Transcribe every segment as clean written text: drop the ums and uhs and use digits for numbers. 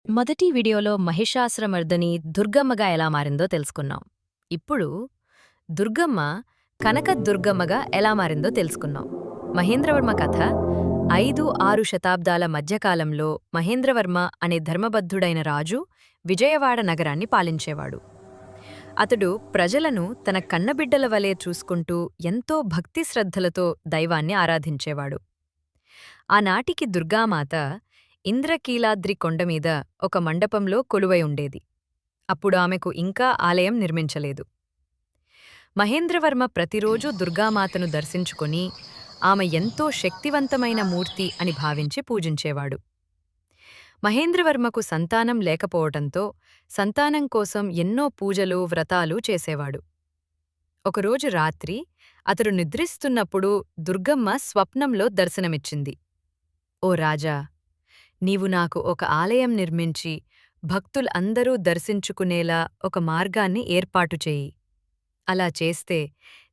మొదటి వీడియోలో మహిషాసురమర్దిని దుర్గమ్మగా ఎలా మారిందో తెలుసుకున్నాం. ఇప్పుడు దుర్గమ్మ కనకదుర్గమ్మగా ఎలా మారిందో తెలుసుకున్నాం. మహేంద్రవర్మ కథ 5-6 శతాబ్దాల మధ్యకాలంలో మహేంద్రవర్మ అనే ధర్మబద్ధుడైన రాజు విజయవాడ నగరాన్ని పాలించేవాడు. అతడు ప్రజలను తన కన్నబిడ్డల వలె చూసుకుంటూ ఎంతో భక్తి శ్రద్ధలతో దైవాన్ని ఆరాధించేవాడు. ఆనాటికి దుర్గామాత ఇంద్రకీలాద్రి కొండమీద ఒక మండపంలో కొలువై ఉండేది. అప్పుడు ఆమెకు ఇంకా ఆలయం నిర్మించలేదు. మహేంద్రవర్మ ప్రతిరోజూ దుర్గామాతను దర్శించుకొని ఆమె ఎంతో శక్తివంతమైన మూర్తి అని భావించి పూజించేవాడు. మహేంద్రవర్మకు సంతానం లేకపోవటంతో సంతానం కోసం ఎన్నో పూజలు వ్రతాలు చేసేవాడు. ఒకరోజు రాత్రి అతడు నిద్రిస్తున్నప్పుడు దుర్గమ్మ స్వప్నంలో దర్శనమిచ్చింది. ఓ రాజా, నీవు నాకు ఒక ఆలయం నిర్మించి భక్తులందరూ దర్శించుకునేలా ఒక మార్గాన్ని ఏర్పాటు చేయి. అలా చేస్తే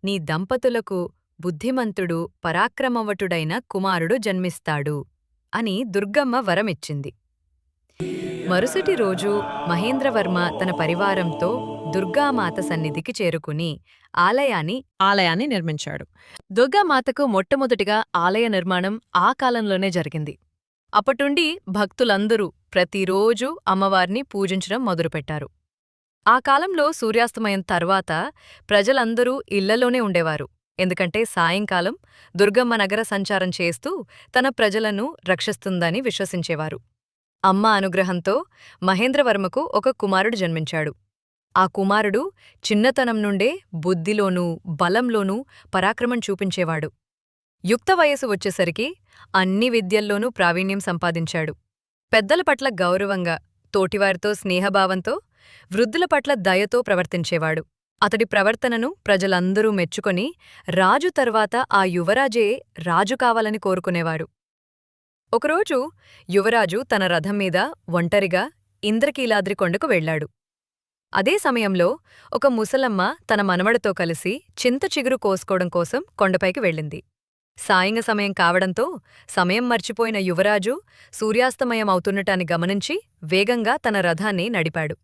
నీ దంపతులకు బుద్ధిమంతుడు పరాక్రమవటుడైన కుమారుడు జన్మిస్తాడు అని దుర్గమ్మ వరమిచ్చింది. మరుసటి రోజు మహేంద్రవర్మ తన పరివారంతో దుర్గామాత సన్నిధికి చేరుకుని ఆలయాన్ని నిర్మించాడు. దుర్గామాతకు మొట్టమొదటిగా ఆలయ నిర్మాణం ఆ కాలంలోనే జరిగింది. అప్పటుండి భక్తులందరూ ప్రతిరోజూ అమ్మవారిని పూజించడం మొదలుపెట్టారు. ఆ కాలంలో సూర్యాస్తమయం తర్వాత ప్రజలందరూ ఇళ్లలోనే ఉండేవారు. ఎందుకంటే సాయంకాలం దుర్గమ్మ నగర సంచారం చేస్తూ తన ప్రజలను రక్షిస్తుందని విశ్వసించేవారు. అమ్మ అనుగ్రహంతో మహేంద్రవర్మకు ఒక కుమారుడు జన్మించాడు. ఆ కుమారుడు చిన్నతనం నుండే బుద్ధిలోనూ బలంలోనూ పరాక్రమం చూపించేవాడు. యుక్త వయసు వచ్చేసరికి అన్ని విద్యల్లోనూ ప్రావీణ్యం సంపాదించాడు. పెద్దల పట్ల గౌరవంగా, తోటివారితో స్నేహభావంతో, వృద్ధుల పట్ల దయతో ప్రవర్తించేవాడు. అతడి ప్రవర్తనను ప్రజలందరూ మెచ్చుకొని రాజు తర్వాత ఆ యువరాజే రాజు కావాలని కోరుకునేవాడు. ఒకరోజు యువరాజు తన రథం మీద ఒంటరిగా ఇంద్రకీలాద్రి కొండకు వెళ్లాడు. అదే సమయంలో ఒక ముసలమ్మ తన మనవడితో కలిసి చింత చిగురు కోసుకోవడం కోసం కొండపైకి వెళ్ళింది. సాయంగ సమయం కావడంతో సమయం మర్చిపోయిన యువరాజు సూర్యాస్తమయం అవుతున్నటాన్ని గమనించి వేగంగా తన రథాన్ని నడిపాడు.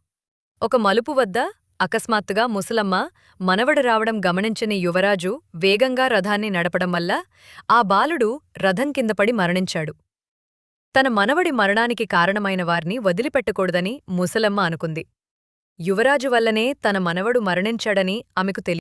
ఒక మలుపు వద్ద అకస్మాత్తుగా ముసలమ్మ మనవడు రావడం గమనించని యువరాజు వేగంగా రథాన్ని నడపడం వల్ల ఆ బాలుడు రథం కిందపడి మరణించాడు. తన మనవడి మరణానికి కారణమైన వారిని వదిలిపెట్టకూడదని ముసలమ్మ అనుకుంది. యువరాజు వల్లనే తన మనవడు మరణించాడని ఆమెకు తెలియదు.